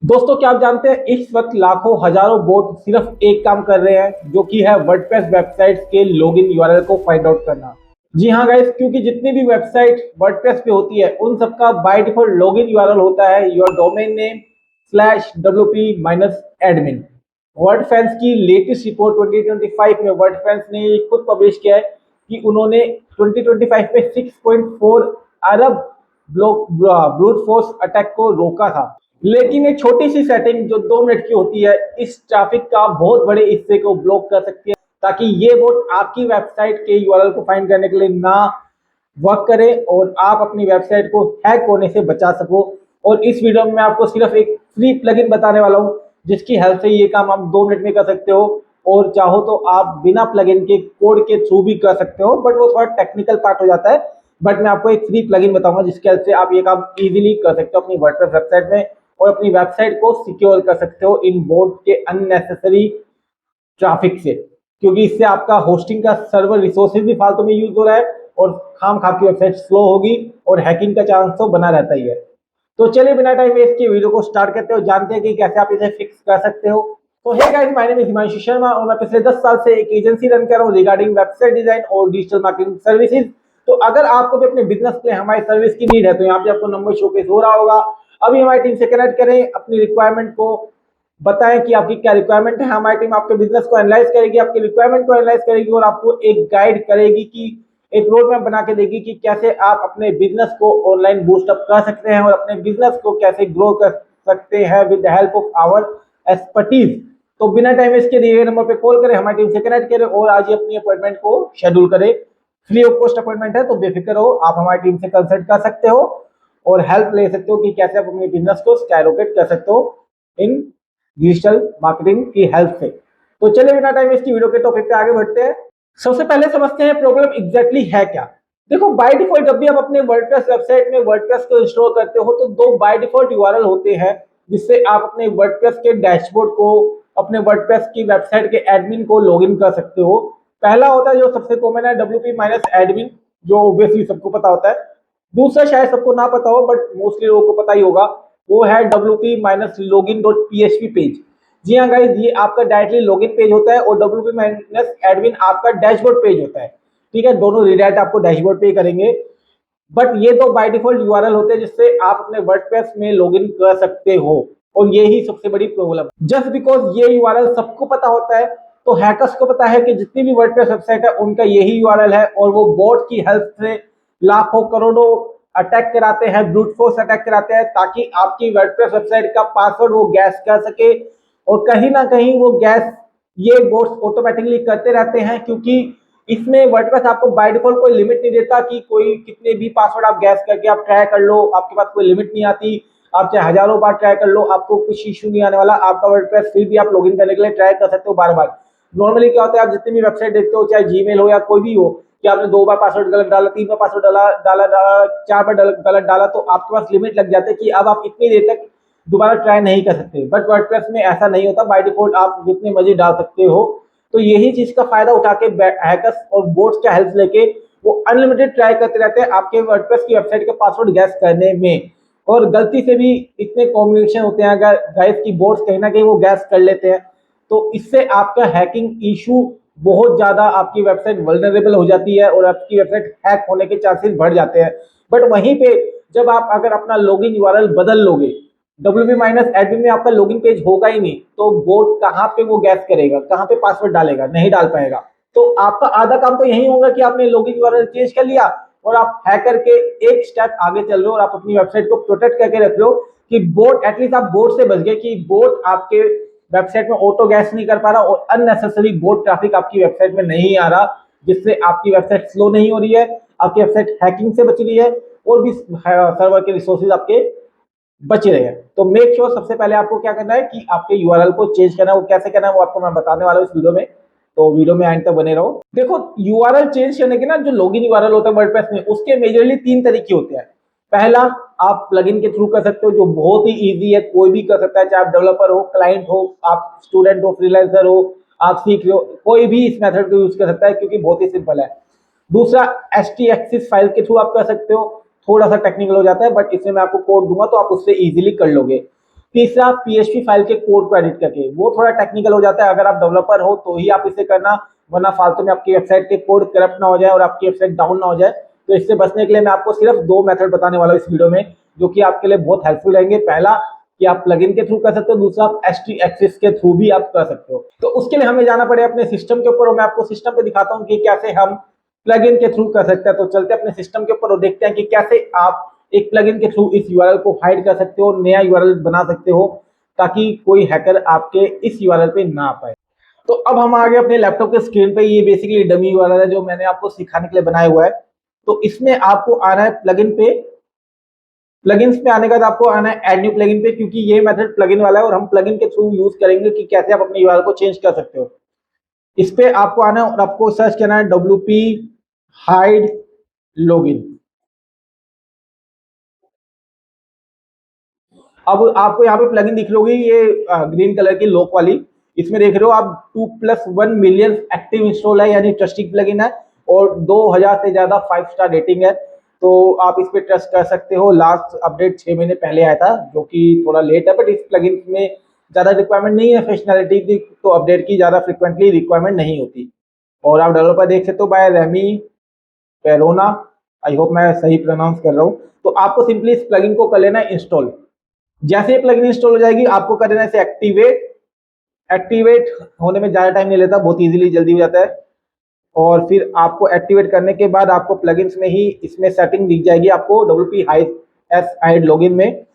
दोस्तों, क्या आप जानते हैं इस वक्त लाखों हजारों बोट सिर्फ एक काम कर रहे हैं, जो कि है वर्डप्रेस वेबसाइट के लॉगिन यूआरएल को फाइंड आउट करना। जी हाँ गाइस, क्योंकि जितनी भी वेबसाइट वर्डप्रेस पे होती है उन सबका बाय डिफॉल्ट लॉगिन यूआरएल होता है your domain name slash wp minus admin. Wordfence की लेटेस्ट रिपोर्ट 2025 में वर्डफेंस ने ये खुद पब्लिश किया है कि उन्होंने 2025 में 6.4 अरब ब्रूट फोर्स अटैक को रोका था। लेकिन एक छोटी सी सेटिंग जो 2 मिनट की होती है इस ट्रैफिक का बहुत बड़े हिस्से को ब्लॉक कर सकती है, ताकि ये बोट आपकी वेबसाइट के यूआरएल को फाइंड करने के लिए ना वर्क करे और आप अपनी वेबसाइट को हैक होने से बचा सको। और इस वीडियो में मैं आपको सिर्फ एक फ्री प्लगइन बताने वाला हूँ, जिसकी हेल्प से ये काम आप 2 मिनट में कर सकते हो। और चाहो तो आप बिना प्लगइन के कोड के थ्रू भी कर सकते हो, बट वो थोड़ा टेक्निकल पार्ट हो जाता है। बट मैं आपको एक फ्री प्लगइन बताऊंगा जिसकी हेल्प से आप ये काम इजीली कर सकते हो अपनी वर्डप्रेस वेबसाइट में, और अपनी वेबसाइट को सिक्योर कर सकते हो इन बोट के अननेसेसरी ट्रैफिक से, क्योंकि इससे आपका होस्टिंग का सर्वर रिसोर्सेज भी फालतू में यूज हो रहा है और खाम खा की वेबसाइट स्लो होगी और हैकिंग का चांस तो बना रहता ही है। तो चलिए बिना टाइम वेस्ट किए वीडियो को स्टार्ट करते हो, जानते हैं कि कैसे आप इसे फिक्स कर सकते हो। तो hey guys, my name is Himanshu Sharma और मैं पिछले 10 साल से एक एजेंसी रन कर रहा हूँ रिगार्डिंग वेबसाइट डिजाइन और डिजिटल मार्केटिंग सर्विसेज। तो अगर आपको भी अपने बिजनेस के लिए हमारी सर्विस की नीड है तो यहाँ पे आपको नंबर शोकेस हो रहा होगा। अभी हमारी टीम से कनेक्ट करें, अपनी रिक्वायरमेंट को बताएं कि आपकी क्या रिक्वायरमेंट है। हमारी टीम आपके बिजनेस को एनालाइज करेगी, आपकी रिक्वायरमेंट को एनालाइज करेगी और आपको एक गाइड करेगी कि एक रोड मैप बना के देगी कि कैसे आप अपने बिजनेस को ऑनलाइन बूस्ट अप कर सकते हैं और अपने बिजनेस को कैसे ग्रो कर सकते हैं with the help of our expertise. तो बिना टाइम वेस्ट के दिए गए नंबर पे कॉल करें, हमारी टीम से कनेक्ट करें और आज ही अपनी अपॉइंटमेंट को शेड्यूल करें। फ्री ऑफ कॉस्ट अपॉइंटमेंट है, तो बेफिक्र हो, आप हमारी टीम से कंसल्ट कर सकते हो और हेल्प ले सकते हो कि कैसे आप अपने बिजनेस को स्काईरॉकेट कर सकते हो इन डिजिटल मार्केटिंग की हेल्प से। तो चलिए बिना टाइम वेस्ट की वीडियो के टॉपिक पे आगे बढ़ते हैं। सबसे पहले समझते हैं प्रॉब्लम एग्जैक्टली है क्या। देखो, बाय डिफॉल्ट जब भी आप अपने वर्डप्रेस वेबसाइट में वर्डप्रेस को इंस्टॉल करते हो तो दो बाय डिफॉल्ट यूआरएल होते हैं, जिससे आप अपने वर्डप्रेस के डैशबोर्ड को, अपने वर्डप्रेस की वेबसाइट के एडमिन को लॉगिन कर सकते हो। पहला होता है जो सबसे कॉमन है wp माइनस एडमिन, जो ऑब्वियसली सबको पता होता है। दूसरा शायद सबको ना पता हो बट मोस्टली लोगों को पता ही होगा, वो है wp minus login dot php page. जी हाँ गाइज, ये आपका डायरेक्टली लॉगिन पेज होता है और wp माइनस एडमिन आपका डैशबोर्ड पेज होता है। ठीक है, दोनों रिडायरेक्ट आपको डैशबोर्ड पे करेंगे, बट ये दो बाय डिफॉल्ट यूआरएल होते हैं जिससे आप अपने वर्डप्रेस में लॉगिन कर सकते हो। और ये ही सबसे बड़ी प्रॉब्लम है, जस्ट बिकॉज ये यूआरएल सबको पता होता है तो हैकर्स को पता है कि जितनी भी वर्डप्रेस वेबसाइट है उनका यही यूआरएल है, और वो बोट की हेल्प से लाखों करोड़ों अटैक कराते हैं, ब्रूट फोर्स अटैक कराते हैं, ताकि आपकी वर्डप्रेस वेबसाइट का पासवर्ड वो गैस कर सके। और कहीं ना कहीं वो गैस ये बोट्स ऑटोमेटिकली करते रहते हैं, क्योंकि इसमें वर्डप्रेस आपको बाय डिफॉल्ट कोई लिमिट नहीं देता कि कोई कितने भी पासवर्ड आप गैस करके आप ट्राई कर लो, आपके पास कोई लिमिट नहीं आती। आप चाहे हजारों बार ट्राई कर लो, आपको कुछ इशू नहीं आने वाला। आपका वर्डप्रेस फिर भी आप लॉगिन करने के लिए ट्राई कर सकते हो बार बार। नॉर्मली क्या होता है, आप जितनी भी वेबसाइट देखते हो, चाहे जीमेल हो या कोई भी हो, कि आपने 2 बार पासवर्ड गलत डाला, 3 बार पासवर्ड डाला 4 बार गलत डाला, तो आपके पास लिमिट लग जाती है कि अब आप इतनी देर तक दोबारा ट्राई नहीं कर सकते। बट वर्डप्रेस में ऐसा नहीं होता, बाय डिफॉल्ट आप जितने मर्जी डाल सकते हो। तो यही चीज का फायदा उठा के हैकर्स और बोट्स का हेल्प लेके वो अनलिमिटेड ट्राई करते रहते हैं आपके वर्डप्रेस की वेबसाइट का पासवर्ड गैस करने में। और गलती से भी इतने कॉम्बिनेशन होते हैं अगर गाइस की बोट्स कहीं ना कहीं वो गैस कर लेते हैं, तो इससे आपका हैकिंग इशू बहुत ज्यादा, आपकी वेबसाइट वल्नरेबल हो जाती है और आपकी वेबसाइट हैक होने के चांसेस बढ़ जाते हैं। बट वहीं पे जब आप अगर अपना लॉगिन यूआरएल बदल लोगे, wp माइनस एडमिन में आपका लॉगिन पेज होगा ही नहीं, तो बोट कहाँ पे वो गैस करेगा, कहाँ पे पासवर्ड डालेगा, नहीं डाल पाएगा। तो आपका आधा काम तो यही होगा कि आपने लॉगिन यूआरएल चेंज कर लिया और आप हैकर के एक स्टेप आगे चल रहे हो और आप अपनी वेबसाइट को प्रोटेक्ट करके रख रहे हो कि बोट, एटलीस्ट आप बोट से बच गए कि बोट आपके वेबसाइट में ऑटो गैस नहीं कर पा रहा और अननेसेसरी बोट ट्रैफिक आपकी वेबसाइट में नहीं आ रहा, जिससे आपकी वेबसाइट स्लो नहीं हो रही है, आपकी वेबसाइट हैकिंग से बच रही है और भी सर्वर के रिसोर्सेज आपके बच रहे हैं। तो मेक श्योर सबसे पहले आपको क्या करना है कि आपके यूआरएल को चेंज करना है। वो कैसे करना है वो आपको मैं बताने वाला हूँ इस वीडियो में, तो वीडियो में एंड तक बने रहो। देखो, यूआरएल चेंज करने के ना जो लॉगिन यूआरएल होता है वर्डप्रेस में, उसके मेजरली 3 तरीके होते हैं। पहला, आप प्लगइन के थ्रू कर सकते हो, जो बहुत ही इजी है, कोई भी कर सकता है, चाहे आप डेवलपर हो, क्लाइंट हो, आप स्टूडेंट हो, फ्रीलांसर हो, आप सीख रहे हो, कोई भी इस मेथड को यूज कर सकता है क्योंकि बहुत ही सिंपल है। दूसरा, htaccess फाइल के थ्रू आप कर सकते हो, थोड़ा सा टेक्निकल हो जाता है बट इसमें मैं आपको कोड दूंगा तो आप उससे इजीली कर लोगे। तीसरा पीएचपी फाइल के कोड को एडिट करके, वो थोड़ा टेक्निकल हो जाता है, अगर आप डेवलपर हो तो ही आप इसे करना, वरना फालतू में आपकी वेबसाइट के कोड करप्ट ना हो जाए और आपकी वेबसाइट डाउन ना हो जाए। तो इससे बचने के लिए मैं आपको सिर्फ 2 मेथड बताने वाला हूँ इस वीडियो में, जो कि आपके लिए बहुत हेल्पफुल रहेंगे। पहला कि आप प्लगइन के थ्रू कर सकते हो, दूसरा आप htaccess के थ्रू भी आप कर सकते हो। तो उसके लिए हमें जाना पड़ेगा अपने सिस्टम के ऊपर, और मैं आपको सिस्टम पे दिखाता हूँ कि कैसे हम प्लगइन के थ्रू कर सकते हैं। तो चलते हैं अपने सिस्टम के ऊपर और देखते हैं कि कैसे आप एक प्लगइन के थ्रू इस यूआरएल को हाइड कर सकते हो, नया यूआरएल बना सकते हो, ताकि कोई हैकर आपके इस यूआरएल पे ना पाए। तो अब हम आ गए अपने लैपटॉप के स्क्रीन पे। ये बेसिकली डमी यूआरएल है जो मैंने आपको सिखाने के लिए बनाया हुआ है। तो इसमें आपको आना है प्लगइन पे, प्लगइन्स पे आने के बाद आपको आना है ऐड न्यू प्लगइन पे, क्योंकि ये मेथड प्लगइन वाला है और हम प्लगइन के थ्रू यूज करेंगे कि कैसे आप अपने यूआरएल को चेंज कर सकते हो। इस पे आपको आना है और आपको सर्च करना है wp hide login। अब आपको यहाँ पे प्लगइन दिख रही होगी, ये ग्रीन कलर की लॉक वाली, इसमें देख रहे हो आप 2+1 मिलियन एक्टिव इंस्टॉल है, यानी ट्रस्टिंग प्लगइन है, और 2000 से ज्यादा 5 स्टार रेटिंग है। तो आप इस पे ट्रस्ट कर सकते हो। लास्ट अपडेट 6 महीने पहले आया था, जो कि थोड़ा लेट है, बट इस प्लगइन में ज्यादा रिक्वायरमेंट नहीं है फंक्शनैलिटी की, तो अपडेट की ज्यादा फ्रिक्वेंटली रिक्वायरमेंट नहीं होती। और आप डेवलपर देख सकते हो बाय रेमी पेरोना, आई होप मैं सही प्रोनाउंस कर रहा हूँ। तो आपको सिंपली इस प्लगइन को कर लेना है इंस्टॉल। जैसे ये प्लगइन इंस्टॉल हो जाएगी आपको कर देना है इसे एक्टिवेट। एक्टिवेट होने में ज्यादा टाइम नहीं लेता, बहुत इजीली जल्दी हो जाता है। और फिर आपको एक्टिवेट करने के बाद आपको प्लगइन्स में ही इसमें सेटिंग दिख जाएगी आपको wp hide login में,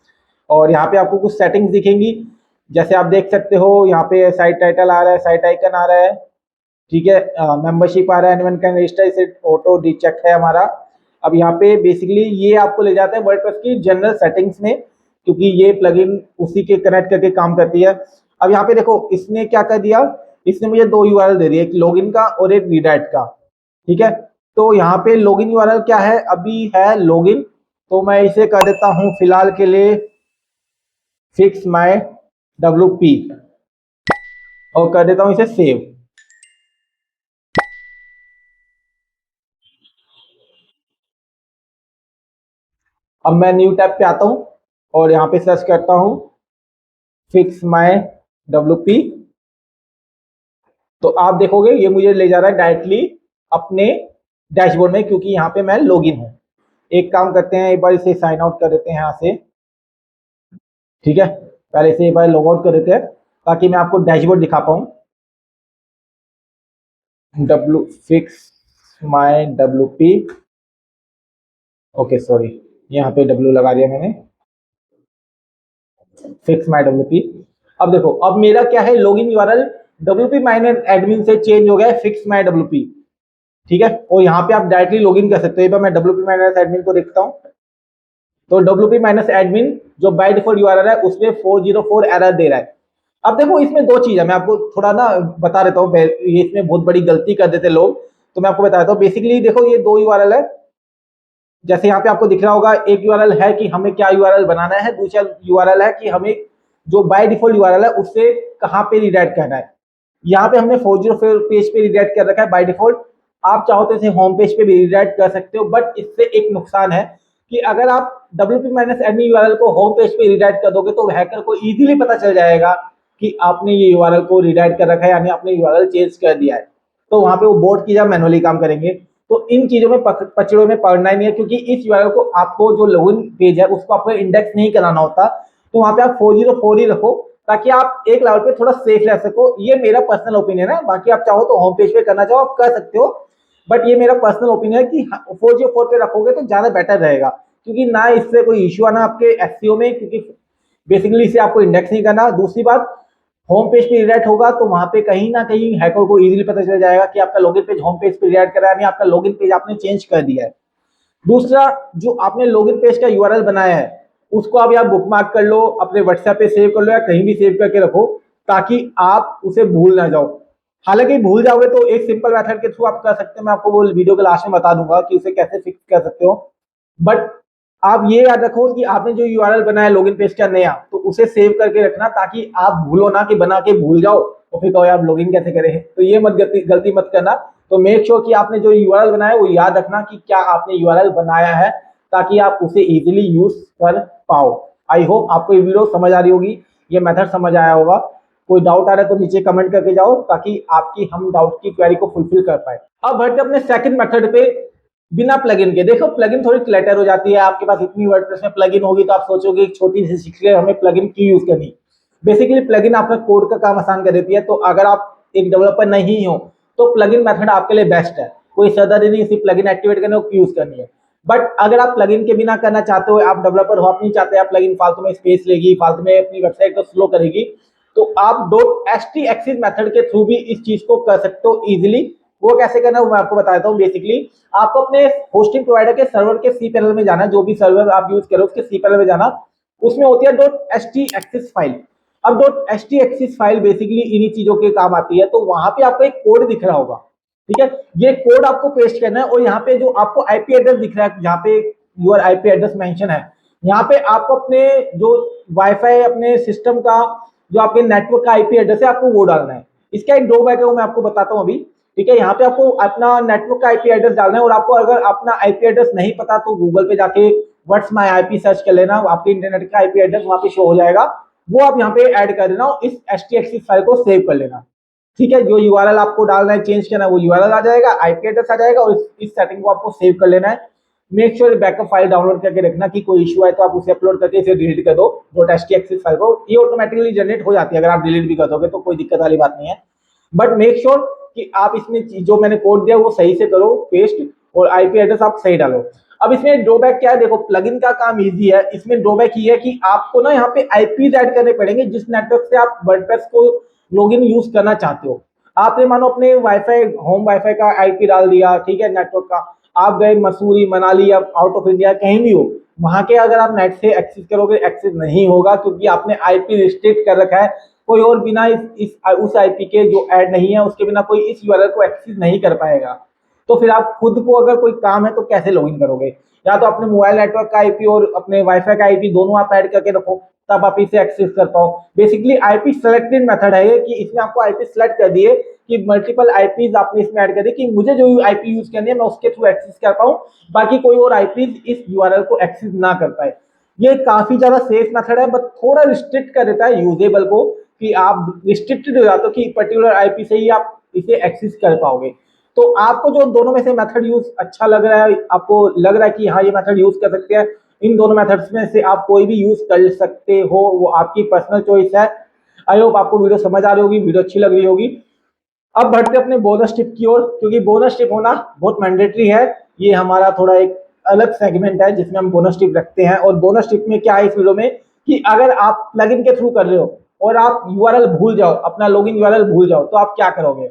और यहाँ पे आपको कुछ सेटिंग्स दिखेंगी। जैसे आप देख सकते हो यहाँ पे साइट टाइटल आ रहा है, साइट आइकन आ रहा है, ठीक है, मेंबरशिप आ रहा है, एनीवन कैन रजिस्टर, इसे ऑटो डिचेक है हमारा। अब यहाँ पे बेसिकली ये आपको ले जाता है वर्डप्रेस की जनरल सेटिंग्स में, क्योंकि ये प्लगइन उसी के कनेक्ट करके काम करती है। अब यहाँ पे देखो इसने क्या कर दिया, इसने मुझे 2 यूआरएल दे दिया, एक लॉगिन का और एक रीडायरेक्ट का, ठीक है। तो यहाँ पे लॉगिन यूआरएल क्या है, अभी है लॉगिन, तो मैं इसे कर देता हूँ फिलहाल के लिए फिक्स माय wp और कर देता हूँ इसे सेव। अब मैं न्यू टैब पे आता हूँ और यहाँ पे सर्च करता हूँ फिक्स माय wp। तो आप देखोगे ये मुझे ले जा रहा है डायरेक्टली अपने डैशबोर्ड में, क्योंकि यहाँ पे मैं लॉगिन हूँ। एक काम करते हैं, एक बार इसे साइन आउट कर देते हैं यहाँ से, ठीक है। पहले इसे एक बार लॉग आउट कर देते हैं ताकि मैं आपको डैशबोर्ड दिखा पाऊँ। w fix my wp, okay sorry, यहाँ पे w लगा दिया मैंने, फिक्स माय wp। अब देखो अब मेरा क्या है, login URL wp minus admin से चेंज हो गया है फिक्स माय wp, ठीक है। और यहाँ पे आप डायरेक्टली लॉगिन कर सकते हो। एक बार मैं wp माइनस एडमिन को देखता हूँ, तो wp माइनस एडमिन जो बाय डिफॉल्ट यूआरएल है उसमें 404 एरर दे रहा है। अब देखो इसमें 2 चीज है, मैं आपको थोड़ा ना बता देता हूँ, ये इसमें बहुत बड़ी गलती कर देते लोग, तो मैं आपको बता देता हूँ। बेसिकली देखो ये 2 यूआरएल है, जैसे यहाँ पे आपको दिख रहा होगा, एक यूआरएल है कि हमें क्या यूआरएल बनाना है, दूसरा यूआरएल है कि हमें जो बाय डिफॉल्ट यूआरएल है उससे कहाँ पे रिडायरेक्ट करना है। यहाँ पे हमने 404 पेज पे रिडायरेक्ट कर रखा है बाय डिफॉल्ट। आप चाहो तो इसे होम पेज पे भी रिडायरेक्ट कर सकते हो, बट इससे एक नुकसान है कि अगर आप wp माइनस एडमिन यूआरएल को होम पेज पे रिडायरेक्ट कर दोगे तो हैकर को इजीली पता चल जाएगा कि आपने ये यूआरएल को रिडायरेक्ट कर रखा है, यानी आपने यूआरएल चेंज कर दिया है। तो वहां पे वो बोट की जगह मैनुअली काम करेंगे। तो इन चीजों में पचड़ों में पड़ना ही नहीं है, क्योंकि इस यूआरएल को आपको जो लॉगिन पेज है उसको आपको इंडेक्स नहीं कराना होता। तो वहां पे आप 404 ही रखो, ताकि आप एक लेवल पे थोड़ा सेफ रह सको। ये मेरा पर्सनल ओपिनियन है, बाकी आप चाहो तो होम पेज पे करना चाहो आप कर सकते हो, बट ये मेरा पर्सनल ओपिनियन है कि 404 पे रखोगे तो ज्यादा बेटर रहेगा, क्योंकि ना इससे कोई इश्यू आना आपके एसईओ में, क्योंकि बेसिकली इसे आपको इंडेक्स नहीं करना। दूसरी बात, होम पेज पे रिडायरेक्ट होगा तो वहां पे कहीं ना कहीं हैकर को इजीली पता चल जाएगा कि आपका लॉगिन पेज होम पेज पे रिडायरेक्ट करा है, यानी आपका लॉगिन पेज आपने चेंज कर दिया है। दूसरा, जो आपने लॉगिन पेज का यूआरएल बनाया है उसको आप या बुकमार्क कर लो, अपने व्हाट्सएप पे सेव कर लो, या कहीं भी सेव करके रखो, ताकि आप उसे भूल ना जाओ। हालांकि भूल जाओगे तो एक सिंपल मेथड के थ्रू आप कर सकते हो, मैं आपको वो वीडियो के लास्ट में बता दूंगा कि उसे कैसे फिक्स कर सकते हो। बट आप ये याद रखो कि आपने जो यूआरएल बनाया लॉगिन पेज का नया, तो उसे सेव करके रखना, ताकि आप भूलो ना कि बना के भूल जाओ और फिर कहो यार लॉगिन कैसे करें। तो ये मत गलती मत करना। तो मेक श्योर कि आपने जो यूआरएल बनाया वो याद रखना कि क्या आपने यूआरएल बनाया है, ताकि आप उसे इजीली यूज कर पाओ। आई होप आपको ये वीडियो समझ आ रही होगी। ये मेथड समझ आया होगा। कोई डाउट आ रहा है तो नीचे कमेंट करके जाओ ताकि आपकी हम डाउट की क्वेरी को फुलफिल कर पाए। अब बढ़ते अपने सेकंड मेथड पे, बिना प्लगइन के। देखो प्लगइन थोड़ी क्लटर हो जाती है, आपके पास इतनी वर्डप्रेस में प्लगइन होगी तो आप सोचोगे एक छोटी सी सीख ले, हमें प्लगइन क्यों यूज करनी। बेसिकली प्लगइन आपका कोड का काम आसान कर देती है, तो अगर आप एक डेवलपर नहीं हो तो प्लगइन मेथड आपके लिए बेस्ट है। कोई सदर नहीं सिर्फ प्लगइन एक्टिवेट करने को यूज करनी है। बट अगर आप प्लगइन के बिना करना चाहते हो, आप डेवलपर हो, आप नहीं चाहते आप प्लगइन फालतू में स्पेस लेगी, फालतू में अपनी वेबसाइट को स्लो करेगी, तो आप .htexis मेथड के थ्रू भी इस चीज को कर सकते हो इजिली। वो कैसे करना है वो मैं आपको बता देता हूँ। बेसिकली आपको अपने होस्टिंग प्रोवाइडर के सर्वर के सी पैनल में जाना है, जो भी सर्वर आप यूज करो उसके सी पैनल में जाना, उसमें होती है .htexis फाइल। अब .htexis फाइल बेसिकली इन्हीं चीजों के काम आती है। तो वहां पे आपको एक कोड दिख रहा होगा, ठीक है, ये कोड आपको पेस्ट करना है और यहाँ पे जो आपको आईपी एड्रेस दिख रहा है, जहाँ पे यूर आईपी एड्रेस मेंशन है, यहाँ पे आपको अपने जो वाईफाई अपने सिस्टम का जो आपके नेटवर्क का आईपी एड्रेस है आपको वो डालना है। इसका एक ड्रॉबैक है वो मैं आपको बताता हूँ अभी, ठीक है। यहाँ पे आपको अपना नेटवर्क का आईपी एड्रेस डालना है और आपको अगर अपना आईपी एड्रेस नहीं पता तो गूगल पे जाके व्हाट्स माय आईपी सर्च कर लेना, आपके इंटरनेट का आईपी एड्रेस वहां पे शो हो जाएगा, वो आप यहाँ पे ऐड कर देना और इस htexis फाइल को सेव कर लेना, ठीक है। जो यूआरएल आपको डालना है, चेंज करना है, वो यूआरएल आ जाएगा, आईपी एड्रेस आ जाएगा और इस सेटिंग को आपको सेव कर लेना है। Make sure backup file download करके रखना कि कोई इशू है तो आप उसे अपलोड करके इसे डिलीट कर दो .htexis फाइल को। ये ऑटोमेटिकली जनरेट हो जाती है, अगर आप डिलीट भी कर दोगे तो कोई दिक्कत वाली बात नहीं है। बट मेक श्योर कि आप इसमें जो मैंने कोड दिया वो सही से करो पेस्ट, और आईपी एड्रेस आप सही डालो। अब इसमें ड्रॉबैक क्या है, देखो प्लगइन का काम इजी है, इसमें ड्रॉबैक ये है कि आपको ना यहाँ पे आईपीज ऐड करने पड़ेंगे जिस नेटवर्क से आप वर्डप्रेस को लॉगिन यूज करना चाहते हो। आपने मानो अपने वाईफाई होम वाईफाई का आईपी डाल दिया, ठीक है, नेटवर्क का, आप गए मसूरी मनाली या आउट ऑफ इंडिया कहीं भी हो, वहां के अगर आप नेट से एक्सेस करोगे एक्सेस नहीं होगा क्योंकि आपने आईपी रिस्ट्रिक्ट कर रखा है। कोई और बिना उस आईपी के जो ऐड नहीं है उसके बिना कोई इस यूआरएल को एक्सेस नहीं कर पाएगा। तो फिर आप खुद को अगर कोई काम है तो कैसे लॉगिन करोगे? या तो अपने मोबाइल नेटवर्क का आईपी और अपने वाईफाई का आईपी दोनों आप ऐड करके रखो, तब आप इसे एक्सेस कर पाओ। बेसिकली आईपी सेलेक्टेड मेथड है ये, कि इसमें आपको आईपी सेलेक्ट कर दिए कि मल्टीपल आईपीज आपने इसमें ऐड कर दी कि मुझे जो आईपी यूज करनी है मैं उसके थ्रू एक्सेस कर पाऊं, बाकी कोई और आईपीज इस यूआरएल को एक्सेस ना कर पाए। ये काफी ज्यादा सेफ मेथड है, बट थोड़ा रिस्ट्रिक्ट कर देता है यूजेबल को, कि आप रिस्ट्रिक्टेड हो जाते हो कि पर्टिकुलर आईपी से ही आप इसे एक्सेस कर पाओगे। तो आपको जो दोनों में से मेथड यूज अच्छा लग रहा है, आपको लग रहा है कि हाँ ये मेथड यूज कर सकते हैं, इन दोनों मेथड्स में से आप कोई भी यूज कर सकते हो, वो आपकी पर्सनल चॉइस है। आई होप आपको वीडियो समझ आ रही होगी, वीडियो अच्छी लग रही होगी। अब बढ़ते अपने बोनस टिप की ओर, क्योंकि बोनस टिप होना बहुत मैंडेटरी है। ये हमारा थोड़ा एक अलग सेगमेंट है जिसमें हम बोनस टिप रखते हैं। और बोनस टिप में क्या है इस वीडियो में, कि अगर आप प्लगइन के थ्रू कर रहे हो और आप यूआरएल भूल जाओ, अपना लॉगिन यूआरएल भूल जाओ, तो आप क्या करोगे?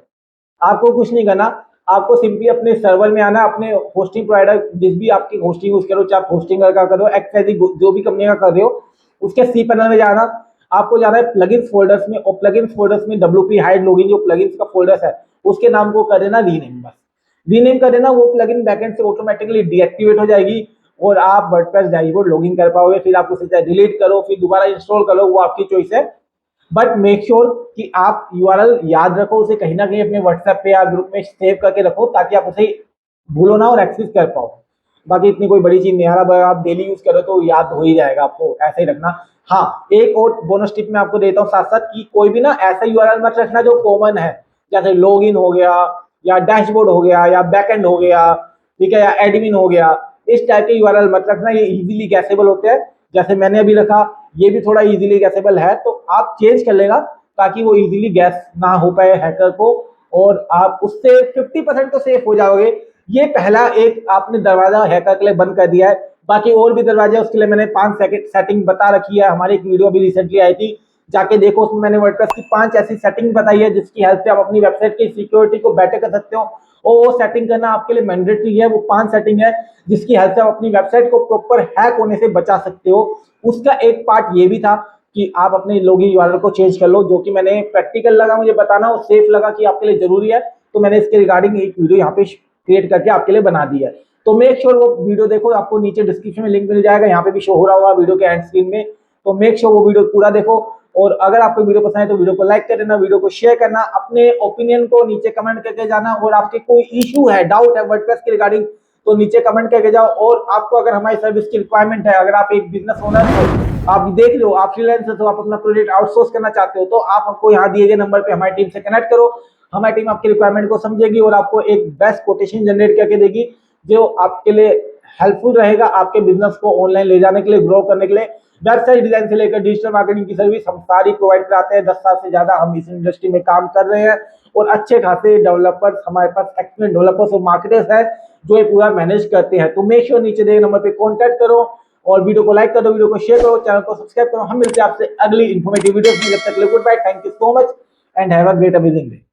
आपको कुछ नहीं करना, आपको सिंपली अपने सर्वर में आना, अपने होस्टिंग प्रोवाइडर जिस भी आपकी होस्टिंग यूज करो, चाहे आप होस्टिंग का कर रहे हो, एक्सवाईजेड जो भी कंपनी का कर रहे हो, उसके सी पैनल में जाना। आपको जाना है प्लगइन्स फोल्डर्स में, और प्लगइन्स फोल्डर्स में WP हाइड लॉगिन जो प्लगइन्स का फोल्डर्स है उसके नाम को कर देना रीनेम। बस रीनेम कर देना, वो प्लगइन बैकएंड से ऑटोमेटिकली डीएक्टिवेट हो जाएगी और आप वर्डप्रेस डैशबोर्ड लॉगिन कर पाओगे। फिर आप उसे चाहे डिलीट करो फिर दोबारा इंस्टॉल करो, वो आपकी चॉइस है। बट मेक श्योर कि आप यूआरएल याद रखो, उसे कहीं ना कहीं अपने व्हाट्सएप पे या ग्रुप में सेव करके रखो ताकि आप उसे भूलो ना और एक्सेस कर पाओ। बाकी इतनी कोई बड़ी चीज नहीं, अगर आप डेली यूज करो तो याद हो ही जाएगा, आपको ऐसे ही रखना। हाँ, एक और बोनस टिप मैं आपको देता हूँ साथ साथ, कि कोई भी ना ऐसा यूआरएल मत रखना जो कॉमन है, जैसे लॉगिन हो गया या डैशबोर्ड हो गया या बैकएंड हो गया, ठीक है, या एडमिन हो गया। इस टाइप के यूआरएल मत रखना, ये इजीली गैसेबल होते हैं। जैसे मैंने अभी रखा, ये भी थोड़ा इजीली गैसेबल है, तो आप चेंज कर लेना ताकि वो इजीली गैस ना हो पाए हैकर को, और आप उससे 50% तो सेफ हो जाओगे। ये पहला एक आपने दरवाजा हैकर के लिए बंद कर दिया है। बाकी और भी दरवाजे, उसके लिए मैंने 5 सेटिंग बता रखी है। हमारी एक वीडियो भी रिसेंटली आई थी, जाके देखो, उसमें मैंने वर्डप्रेस की 5 ऐसी सेटिंग बताई है जिसकी हेल्प से आप अपनी वेबसाइट की सिक्योरिटी को बेटर कर सकते हो। और वो सेटिंग करना आपके लिए मैंडेटरी है। वो 5 सेटिंग है जिसकी हेल्प से आप अपनी वेबसाइट को प्रॉपर हैक होने से बचा सकते हो। उसका एक पार्ट ये भी था कि आप अपने लॉगिन यूआरएल को चेंज कर लो, जो कि मैंने प्रैक्टिकल लगा मुझे बताना और सेफ लगा कि आपके लिए जरूरी है, तो मैंने इसके रिगार्डिंग एक वीडियो यहाँ पे क्रिएट करके आपके लिए बना दी है। तो मेक श्योर वो वीडियो देखो, आपको नीचे डिस्क्रिप्शन में लिंक मिल जाएगा, यहाँ पे भी शो हो रहा होगा वीडियो के एंड स्क्रीन में। तो मेक श्योर वो वीडियो पूरा देखो, और अगर आपको वीडियो पसंद है तो वीडियो को लाइक कर देना, वीडियो को शेयर करना, अपने ओपिनियन को नीचे कमेंट करके जाना, और आपके कोई इशू है, डाउट है वर्डप्रेस के रिगार्डिंग, तो नीचे कमेंट करके जाओ। और आपको अगर हमारी सर्विस की रिक्वायरमेंट है, अगर आप एक बिजनेस ओनर हो आप देख लो, आप फ्रीलांसर हो, आप अपना प्रोजेक्ट आउटसोर्स करना चाहते हो, तो आप हमको यहाँ दिए गए नंबर पे हमारी टीम से कनेक्ट करो। हमारी टीम आपकी रिक्वायरमेंट को समझेगी और आपको एक बेस्ट कोटेशन जनरेट करके देगी जो आपके लिए हेल्पफुल रहेगा आपके बिजनेस को ऑनलाइन ले जाने के लिए, ग्रो करने के लिए। वेबसाइट डिजाइन से लेकर डिजिटल मार्केटिंग की सर्विस हम सारी प्रोवाइड कराते हैं। 10 साल से ज्यादा हम इस इंडस्ट्री में काम कर रहे हैं और अच्छे खासे डेवलपर्स हमारे पास, एक्सपीरियंस डेवलपर्स और मार्केटर्स हैं जो ये पूरा मैनेज करते हैं। तो मेक श्योर नीचे दिए नंबर पे कॉन्टैक्ट करो और वीडियो को लाइक कर दो, वीडियो को शेयर करो, चैनल को सब्सक्राइब करो। हम मिलते हैं आपसे अगली इन्फॉर्मेटिव वीडियो में। जब तक goodbye, thank you so much and have a great amazing day.